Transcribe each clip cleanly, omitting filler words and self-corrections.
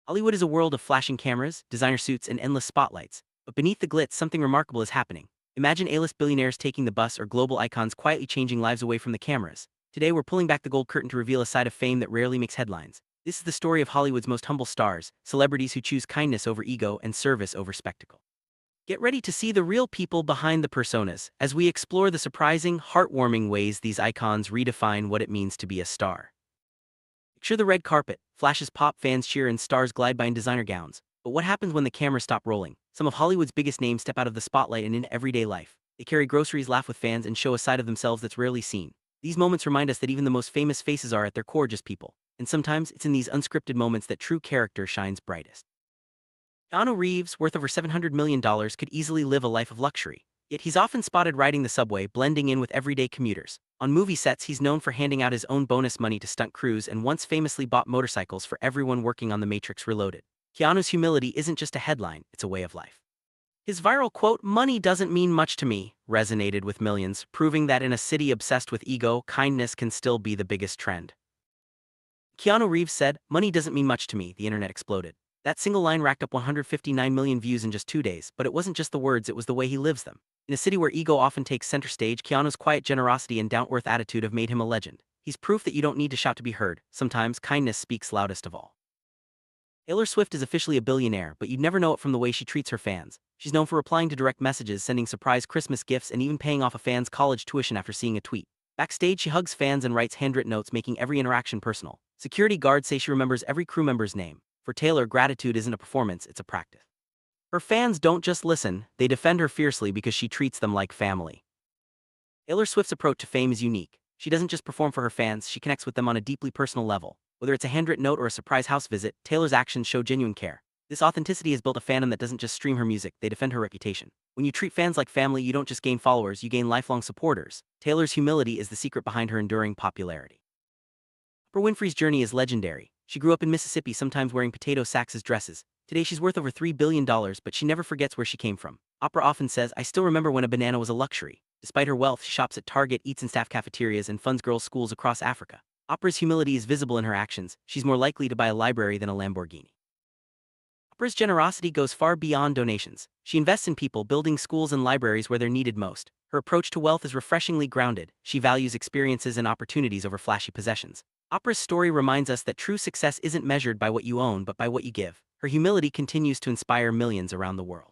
Hollywood is a world of flashing cameras, designer suits, and endless spotlights. But beneath the glitz, something remarkable is happening. Imagine A-list billionaires taking the bus or global icons quietly changing lives away from the cameras. Today, we're pulling back the gold curtain to reveal a side of fame that rarely makes headlines. This is the story of Hollywood's most humble stars, celebrities who choose kindness over ego and service over spectacle. Get ready to see the real people behind the personas as we explore the surprising, heartwarming ways these icons redefine what it means to be a star. Picture the red carpet, flashes pop, fans cheer, and stars glide by in designer gowns. But what happens when the cameras stop rolling? Some of Hollywood's biggest names step out of the spotlight and into everyday life. They carry groceries, laugh with fans, and show a side of themselves that's rarely seen. These moments remind us that even the most famous faces are at their core just people. And sometimes it's in these unscripted moments that true character shines brightest. Keanu Reeves, worth over $700 million, could easily live a life of luxury. Yet he's often spotted riding the subway, blending in with everyday commuters. On movie sets, he's known for handing out his own bonus money to stunt crews and once famously bought motorcycles for everyone working on The Matrix Reloaded. Keanu's humility isn't just a headline, it's a way of life. His viral quote, "Money doesn't mean much to me," resonated with millions, proving that in a city obsessed with ego, kindness can still be the biggest trend. Keanu Reeves said, "Money doesn't mean much to me," the internet exploded. That single line racked up 159 million views in just 2 days, but it wasn't just the words, it was the way he lives them. In a city where ego often takes center stage, Keanu's quiet generosity and down-to-earth attitude have made him a legend. He's proof that you don't need to shout to be heard. Sometimes, kindness speaks loudest of all. Taylor Swift is officially a billionaire, but you'd never know it from the way she treats her fans. She's known for replying to direct messages, sending surprise Christmas gifts, and even paying off a fan's college tuition after seeing a tweet. Backstage, she hugs fans and writes handwritten notes, making every interaction personal. Security guards say she remembers every crew member's name. For Taylor, gratitude isn't a performance, it's a practice. Her fans don't just listen, they defend her fiercely because she treats them like family. Taylor Swift's approach to fame is unique. She doesn't just perform for her fans, she connects with them on a deeply personal level. Whether it's a handwritten note or a surprise house visit, Taylor's actions show genuine care. This authenticity has built a fandom that doesn't just stream her music, they defend her reputation. When you treat fans like family, you don't just gain followers, you gain lifelong supporters. Taylor's humility is the secret behind her enduring popularity. Oprah Winfrey's journey is legendary. She grew up in Mississippi, sometimes wearing potato sacks as dresses. Today she's worth over $3 billion, but she never forgets where she came from. Oprah often says, "I still remember when a banana was a luxury." Despite her wealth, she shops at Target, eats in staff cafeterias, and funds girls' schools across Africa. Oprah's humility is visible in her actions. She's more likely to buy a library than a Lamborghini. Oprah's generosity goes far beyond donations. She invests in people, building schools and libraries where they're needed most. Her approach to wealth is refreshingly grounded. She values experiences and opportunities over flashy possessions. Oprah's story reminds us that true success isn't measured by what you own but by what you give. Her humility continues to inspire millions around the world.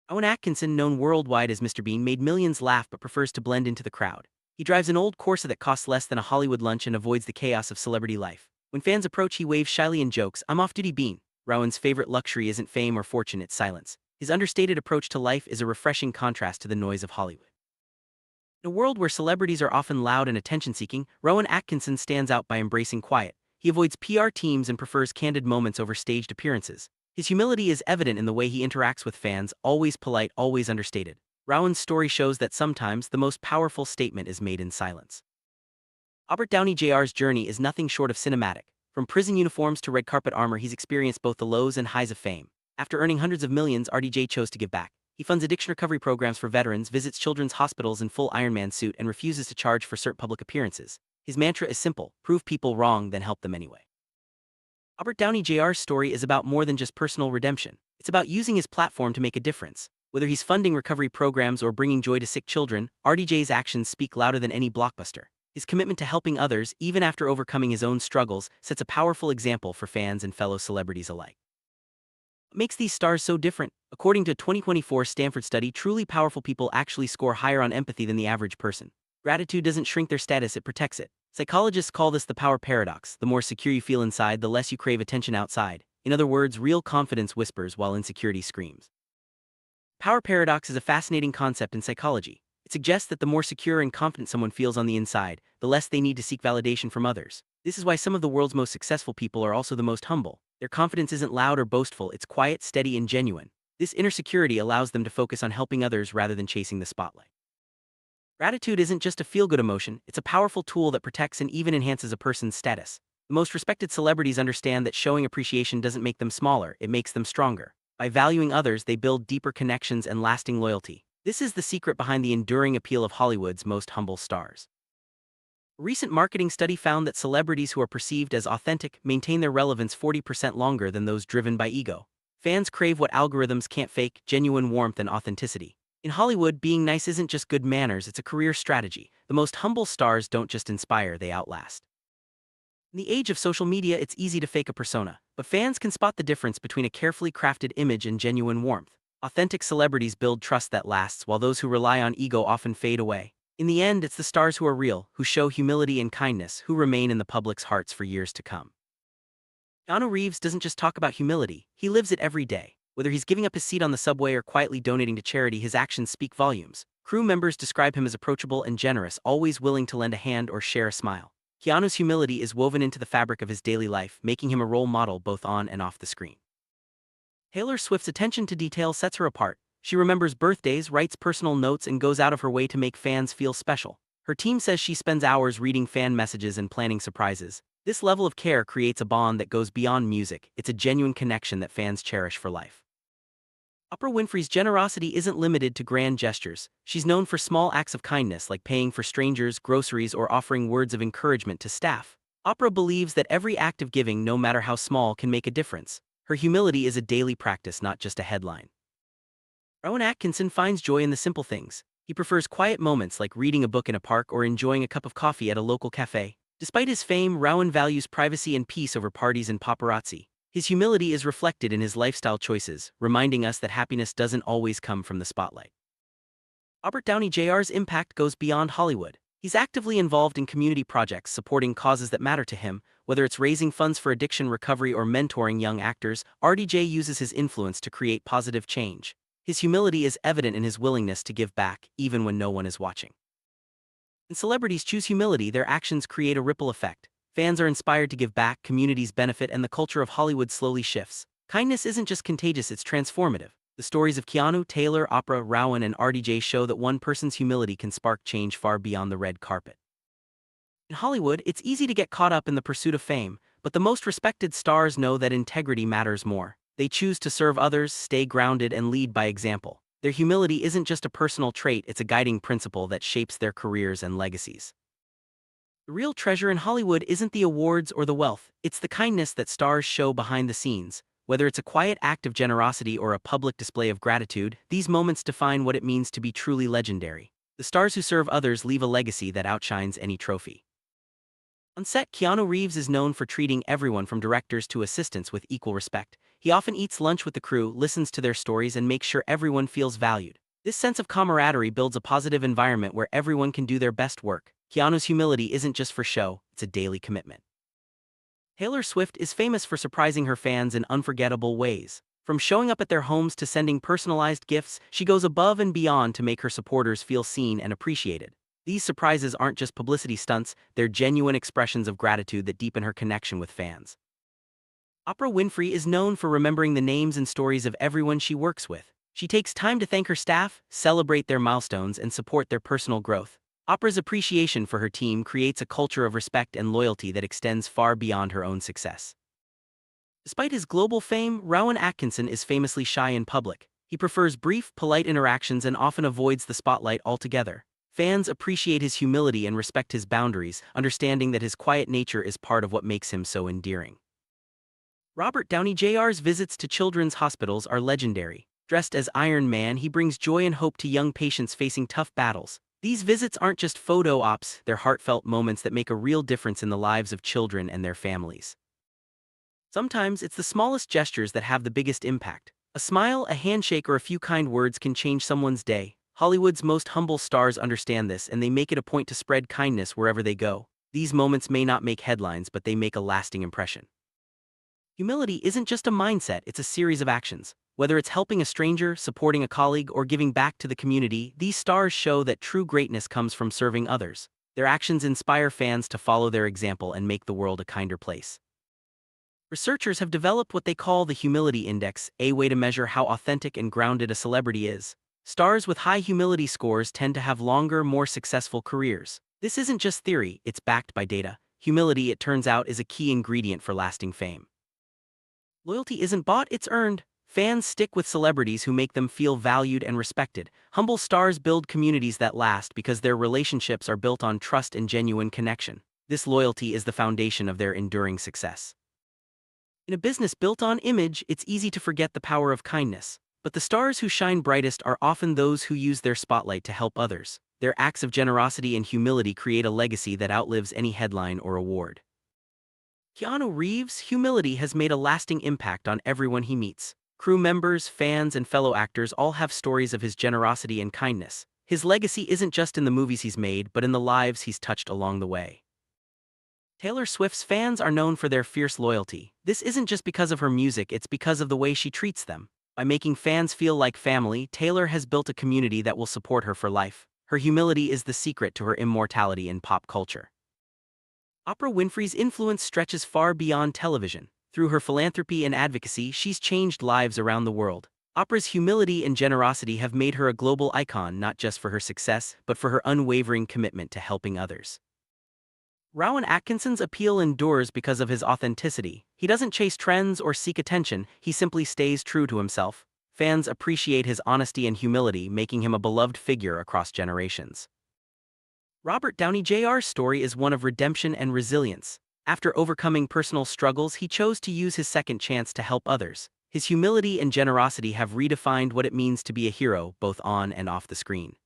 Rowan Atkinson, known worldwide as Mr. Bean, made millions laugh but prefers to blend into the crowd. He drives an old Corsa that costs less than a Hollywood lunch and avoids the chaos of celebrity life. When fans approach, he waves shyly and jokes, "I'm off-duty Bean." Rowan's favorite luxury isn't fame or fortune, it's silence. His understated approach to life is a refreshing contrast to the noise of Hollywood. In a world where celebrities are often loud and attention-seeking, Rowan Atkinson stands out by embracing quiet. He avoids PR teams and prefers candid moments over staged appearances. His humility is evident in the way he interacts with fans, always polite, always understated. Rowan's story shows that sometimes the most powerful statement is made in silence. Robert Downey Jr.'s journey is nothing short of cinematic. From prison uniforms to red carpet armor, he's experienced both the lows and highs of fame. After earning hundreds of millions, RDJ chose to give back. He funds addiction recovery programs for veterans, visits children's hospitals in full Iron Man suit, and refuses to charge for certain public appearances. His mantra is simple: prove people wrong, then help them anyway. Robert Downey Jr.'s story is about more than just personal redemption. It's about using his platform to make a difference. Whether he's funding recovery programs or bringing joy to sick children, RDJ's actions speak louder than any blockbuster. His commitment to helping others, even after overcoming his own struggles, sets a powerful example for fans and fellow celebrities alike. What makes these stars so different? According to a 2024 Stanford study, truly powerful people actually score higher on empathy than the average person. Gratitude doesn't shrink their status, it protects it. Psychologists call this the power paradox. The more secure you feel inside, the less you crave attention outside. In other words, real confidence whispers while insecurity screams. Power paradox is a fascinating concept in psychology. It suggests that the more secure and confident someone feels on the inside, the less they need to seek validation from others. This is why some of the world's most successful people are also the most humble. Their confidence isn't loud or boastful, it's quiet, steady, and genuine. This inner security allows them to focus on helping others rather than chasing the spotlight. Gratitude isn't just a feel-good emotion, it's a powerful tool that protects and even enhances a person's status. The most respected celebrities understand that showing appreciation doesn't make them smaller, it makes them stronger. By valuing others, they build deeper connections and lasting loyalty. This is the secret behind the enduring appeal of Hollywood's most humble stars. A recent marketing study found that celebrities who are perceived as authentic maintain their relevance 40% longer than those driven by ego. Fans crave what algorithms can't fake: genuine warmth and authenticity. In Hollywood, being nice isn't just good manners, it's a career strategy. The most humble stars don't just inspire, they outlast. In the age of social media, it's easy to fake a persona, but fans can spot the difference between a carefully crafted image and genuine warmth. Authentic celebrities build trust that lasts, while those who rely on ego often fade away. In the end, it's the stars who are real, who show humility and kindness, who remain in the public's hearts for years to come. Keanu Reeves doesn't just talk about humility, he lives it every day. Whether he's giving up his seat on the subway or quietly donating to charity, his actions speak volumes. Crew members describe him as approachable and generous, always willing to lend a hand or share a smile. Keanu's humility is woven into the fabric of his daily life, making him a role model both on and off the screen. Taylor Swift's attention to detail sets her apart. She remembers birthdays, writes personal notes, and goes out of her way to make fans feel special. Her team says she spends hours reading fan messages and planning surprises. This level of care creates a bond that goes beyond music. It's a genuine connection that fans cherish for life. Oprah Winfrey's generosity isn't limited to grand gestures. She's known for small acts of kindness like paying for strangers, groceries, or offering words of encouragement to staff. Oprah believes that every act of giving, no matter how small, can make a difference. Her humility is a daily practice, not just a headline. Rowan Atkinson finds joy in the simple things. He prefers quiet moments like reading a book in a park or enjoying a cup of coffee at a local cafe. Despite his fame, Rowan values privacy and peace over parties and paparazzi. His humility is reflected in his lifestyle choices, reminding us that happiness doesn't always come from the spotlight. Robert Downey Jr.'s impact goes beyond Hollywood. He's actively involved in community projects supporting causes that matter to him, whether it's raising funds for addiction recovery or mentoring young actors. RDJ uses his influence to create positive change. His humility is evident in his willingness to give back, even when no one is watching. When celebrities choose humility, their actions create a ripple effect. Fans are inspired to give back, communities benefit, and the culture of Hollywood slowly shifts. Kindness isn't just contagious, it's transformative. The stories of Keanu, Taylor, Oprah, Rowan, and RDJ show that one person's humility can spark change far beyond the red carpet. In Hollywood, it's easy to get caught up in the pursuit of fame, but the most respected stars know that integrity matters more. They choose to serve others, stay grounded, and lead by example. Their humility isn't just a personal trait, it's a guiding principle that shapes their careers and legacies. The real treasure in Hollywood isn't the awards or the wealth, it's the kindness that stars show behind the scenes. Whether it's a quiet act of generosity or a public display of gratitude, these moments define what it means to be truly legendary. The stars who serve others leave a legacy that outshines any trophy. On set, Keanu Reeves is known for treating everyone from directors to assistants with equal respect. He often eats lunch with the crew, listens to their stories, and makes sure everyone feels valued. This sense of camaraderie builds a positive environment where everyone can do their best work. Keanu's humility isn't just for show, it's a daily commitment. Taylor Swift is famous for surprising her fans in unforgettable ways. From showing up at their homes to sending personalized gifts, she goes above and beyond to make her supporters feel seen and appreciated. These surprises aren't just publicity stunts, they're genuine expressions of gratitude that deepen her connection with fans. Oprah Winfrey is known for remembering the names and stories of everyone she works with. She takes time to thank her staff, celebrate their milestones, and support their personal growth. Oprah's appreciation for her team creates a culture of respect and loyalty that extends far beyond her own success. Despite his global fame, Rowan Atkinson is famously shy in public. He prefers brief, polite interactions and often avoids the spotlight altogether. Fans appreciate his humility and respect his boundaries, understanding that his quiet nature is part of what makes him so endearing. Robert Downey Jr.'s visits to children's hospitals are legendary. Dressed as Iron Man, he brings joy and hope to young patients facing tough battles. These visits aren't just photo ops, they're heartfelt moments that make a real difference in the lives of children and their families. Sometimes it's the smallest gestures that have the biggest impact. A smile, a handshake, or a few kind words can change someone's day. Hollywood's most humble stars understand this, and they make it a point to spread kindness wherever they go. These moments may not make headlines, but they make a lasting impression. Humility isn't just a mindset, it's a series of actions. Whether it's helping a stranger, supporting a colleague, or giving back to the community, these stars show that true greatness comes from serving others. Their actions inspire fans to follow their example and make the world a kinder place. Researchers have developed what they call the Humility Index, a way to measure how authentic and grounded a celebrity is. Stars with high humility scores tend to have longer, more successful careers. This isn't just theory, it's backed by data. Humility, it turns out, is a key ingredient for lasting fame. Loyalty isn't bought, it's earned. Fans stick with celebrities who make them feel valued and respected. Humble stars build communities that last because their relationships are built on trust and genuine connection. This loyalty is the foundation of their enduring success. In a business built on image, it's easy to forget the power of kindness. But the stars who shine brightest are often those who use their spotlight to help others. Their acts of generosity and humility create a legacy that outlives any headline or award. Keanu Reeves' humility has made a lasting impact on everyone he meets. Crew members, fans, and fellow actors all have stories of his generosity and kindness. His legacy isn't just in the movies he's made, but in the lives he's touched along the way. Taylor Swift's fans are known for their fierce loyalty. This isn't just because of her music, it's because of the way she treats them. By making fans feel like family, Taylor has built a community that will support her for life. Her humility is the secret to her immortality in pop culture. Oprah Winfrey's influence stretches far beyond television. Through her philanthropy and advocacy, she's changed lives around the world. Oprah's humility and generosity have made her a global icon not just for her success, but for her unwavering commitment to helping others. Rowan Atkinson's appeal endures because of his authenticity. He doesn't chase trends or seek attention, he simply stays true to himself. Fans appreciate his honesty and humility, making him a beloved figure across generations. Robert Downey Jr.'s story is one of redemption and resilience. After overcoming personal struggles, he chose to use his second chance to help others. His humility and generosity have redefined what it means to be a hero, both on and off the screen.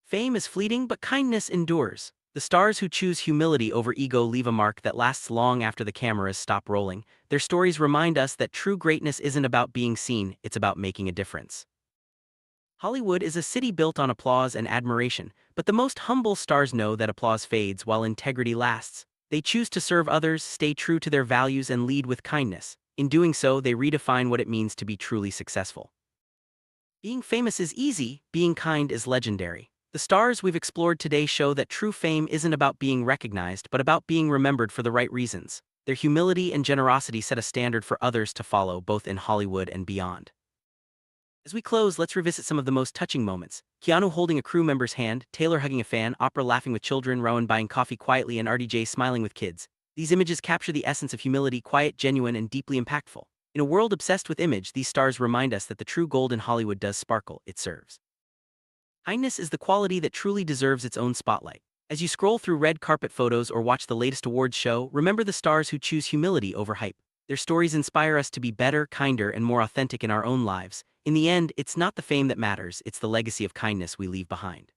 Fame is fleeting, but kindness endures. The stars who choose humility over ego leave a mark that lasts long after the cameras stop rolling. Their stories remind us that true greatness isn't about being seen, it's about making a difference. Hollywood is a city built on applause and admiration, but the most humble stars know that applause fades while integrity lasts. They choose to serve others, stay true to their values, and lead with kindness. In doing so, they redefine what it means to be truly successful. Being famous is easy, being kind is legendary. The stars we've explored today show that true fame isn't about being recognized, but about being remembered for the right reasons. Their humility and generosity set a standard for others to follow, both in Hollywood and beyond. As we close, let's revisit some of the most touching moments. Keanu holding a crew member's hand, Taylor hugging a fan, Oprah laughing with children, Rowan buying coffee quietly, and RDJ smiling with kids. These images capture the essence of humility, quiet, genuine, and deeply impactful. In a world obsessed with image, these stars remind us that the true gold in Hollywood does sparkle, it serves. Kindness is the quality that truly deserves its own spotlight. As you scroll through red carpet photos or watch the latest awards show, remember the stars who choose humility over hype. Their stories inspire us to be better, kinder, and more authentic in our own lives. In the end, it's not the fame that matters, it's the legacy of kindness we leave behind.